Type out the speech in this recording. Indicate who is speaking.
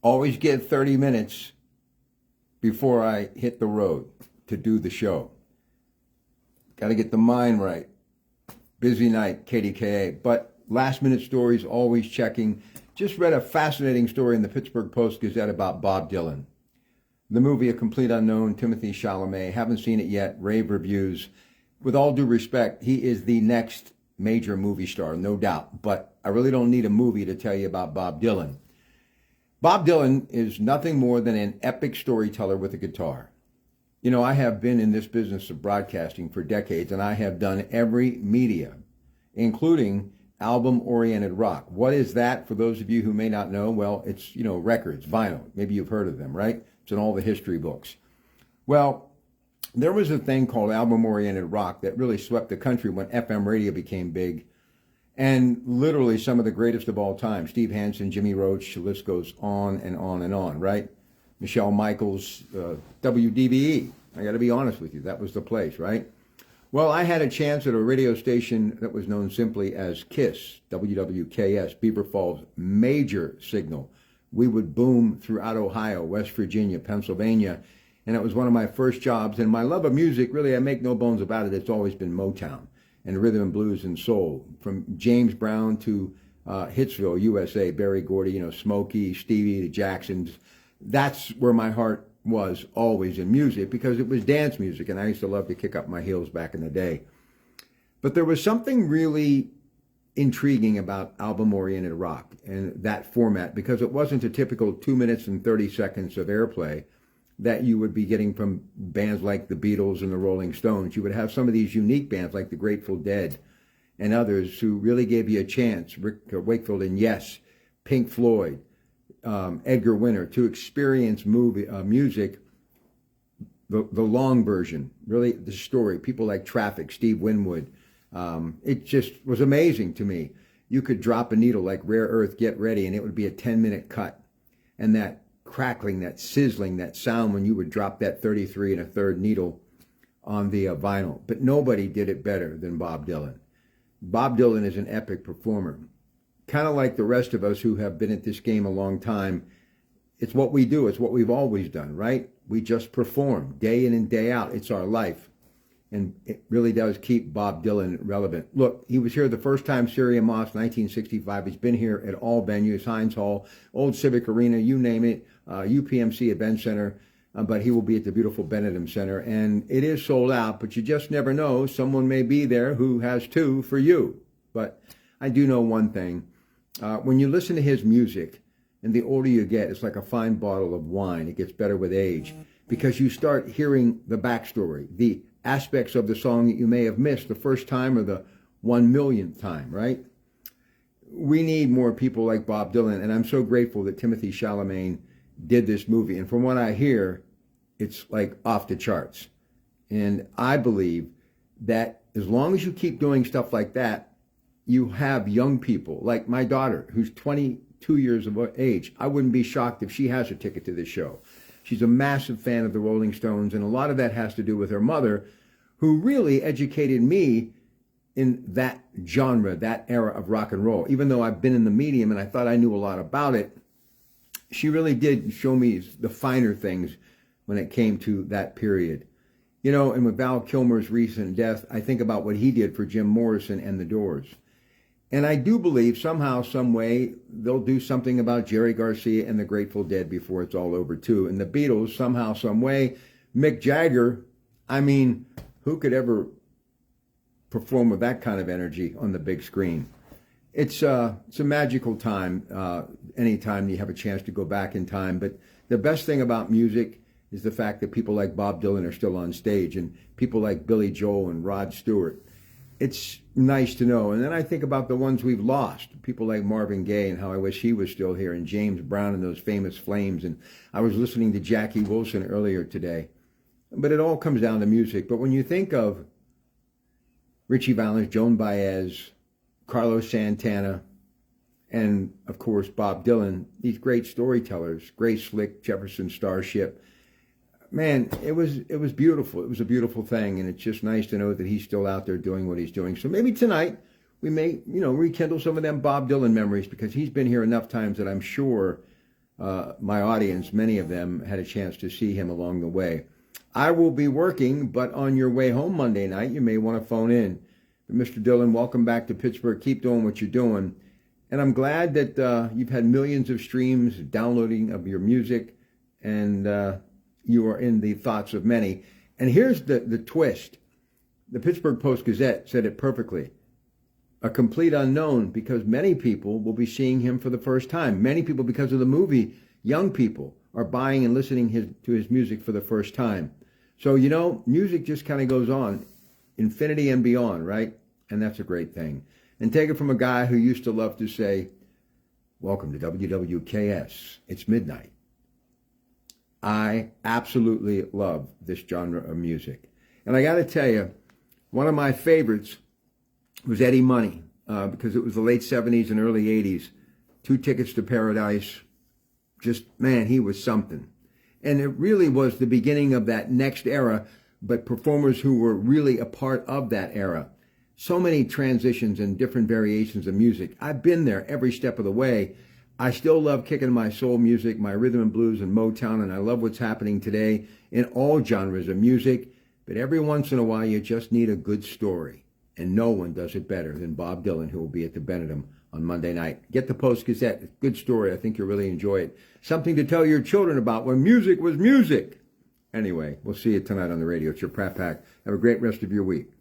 Speaker 1: always get 30 minutes before I hit the road to do the show. Got to get the mind right. Busy night, KDKA. But last minute stories, always checking. Just read a fascinating story in the Pittsburgh Post-Gazette about Bob Dylan. The movie, A Complete Unknown, Timothée Chalamet. Haven't seen it yet. Rave reviews. With all due respect, he is the next major movie star, no doubt. But I really don't need a movie to tell you about Bob Dylan. Bob Dylan is nothing more than an epic storyteller with a guitar. You know, I have been in this business of broadcasting for decades, and I have done every media, including album-oriented rock. What is that, for those of you who may not know? Well, it's, records, vinyl. Maybe you've heard of them, right? It's in all the history books. Well, there was a thing called album-oriented rock that really swept the country when FM radio became big. And literally some of the greatest of all time, Steve Hansen, Jimmy Roach, the list goes on and on and on, right? Michelle Michaels, WDBE. I got to be honest with you, that was the place, right? Well, I had a chance at a radio station that was known simply as KISS, WWKS, Beaver Falls Major Signal. We would boom throughout Ohio, West Virginia, Pennsylvania, and it was one of my first jobs. And my love of music, really, I make no bones about it, it's always been Motown and rhythm and blues and soul, from James Brown to Hitsville, USA, Berry Gordy, Smokey, Stevie, the Jacksons. That's where my heart was always in music, because it was dance music, and I used to love to kick up my heels back in the day. But there was something really intriguing about album-oriented rock and that format, because it wasn't a typical 2 minutes and 30 seconds of airplay that you would be getting from bands like the Beatles and the Rolling Stones. You would have some of these unique bands like the Grateful Dead and others who really gave you a chance, Rick Wakefield and Yes, Pink Floyd, Edgar Winter, to experience music, the long version, really the story. People like Traffic, Steve Winwood. It just was amazing to me. You could drop a needle like Rare Earth, Get Ready, and it would be a 10-minute cut. And that crackling, that sizzling, that sound when you would drop that 33 1/3 needle on the vinyl. But nobody did it better than Bob Dylan. Bob Dylan is an epic performer. Kind of like the rest of us who have been at this game a long time. It's what we do. It's what we've always done, right? We just perform day in and day out. It's our life. And it really does keep Bob Dylan relevant. Look, he was here the first time, Syria Moss, 1965. He's been here at all venues, Heinz Hall, Old Civic Arena, you name it, UPMC Event Center. But he will be at the beautiful Benedum Center. And it is sold out, but you just never know. Someone may be there who has two for you. But I do know one thing. When you listen to his music, and the older you get, it's like a fine bottle of wine. It gets better with age, because you start hearing the backstory, the aspects of the song that you may have missed the first time or the 1 millionth time, right? We need more people like Bob Dylan, and I'm so grateful that Timothée Chalamet did this movie. And from what I hear, it's like off the charts. And I believe that as long as you keep doing stuff like that, you have young people, like my daughter, who's 22 years of age. I wouldn't be shocked if she has a ticket to this show. She's a massive fan of the Rolling Stones, and a lot of that has to do with her mother, who really educated me in that genre, that era of rock and roll. Even though I've been in the medium and I thought I knew a lot about it, she really did show me the finer things when it came to that period. And with Val Kilmer's recent death, I think about what he did for Jim Morrison and the Doors. And I do believe somehow, some way, they'll do something about Jerry Garcia and the Grateful Dead before it's all over, too. And the Beatles, somehow, some way. Mick Jagger, I mean, who could ever perform with that kind of energy on the big screen? It's a magical time, anytime you have a chance to go back in time. But the best thing about music is the fact that people like Bob Dylan are still on stage, and people like Billy Joel and Rod Stewart. It's nice to know. And then I think about the ones we've lost, people like Marvin Gaye, and how I wish he was still here, and James Brown and those famous Flames. And I was listening to Jackie Wilson earlier today. But it all comes down to music. But when you think of Richie Valens, Joan Baez, Carlos Santana, and of course Bob Dylan, these great storytellers, Grace Slick, Jefferson Starship, man, it was beautiful. It was a beautiful thing, and it's just nice to know that he's still out there doing what he's doing. So maybe tonight we may, rekindle some of them Bob Dylan memories, because he's been here enough times that I'm sure my audience, many of them, had a chance to see him along the way. I will be working, but on your way home Monday night, you may want to phone in. But Mr. Dylan, welcome back to Pittsburgh. Keep doing what you're doing. And I'm glad that you've had millions of streams, downloading of your music, and you are in the thoughts of many. And here's the twist. The Pittsburgh Post-Gazette said it perfectly. A complete unknown, because many people will be seeing him for the first time. Many people, because of the movie, young people, are buying and listening to his music for the first time. So, you know, music just kind of goes on, infinity and beyond, right? And that's a great thing. And take it from a guy who used to love to say, welcome to WWKS. It's midnight. I absolutely love this genre of music. And I got to tell you, one of my favorites was Eddie Money, because it was the late 70s and early 80s. 2 Tickets to Paradise. Just, man, he was something. And it really was the beginning of that next era, but performers who were really a part of that era. So many transitions and different variations of music. I've been there every step of the way. I still love kicking my soul music, my rhythm and blues and Motown, and I love what's happening today in all genres of music. But every once in a while, you just need a good story. And no one does it better than Bob Dylan, who will be at the Benedum on Monday night. Get the Post-Gazette. Good story. I think you'll really enjoy it. Something to tell your children about when music was music. Anyway, we'll see you tonight on the radio. It's your Pratte Pack. Have a great rest of your week.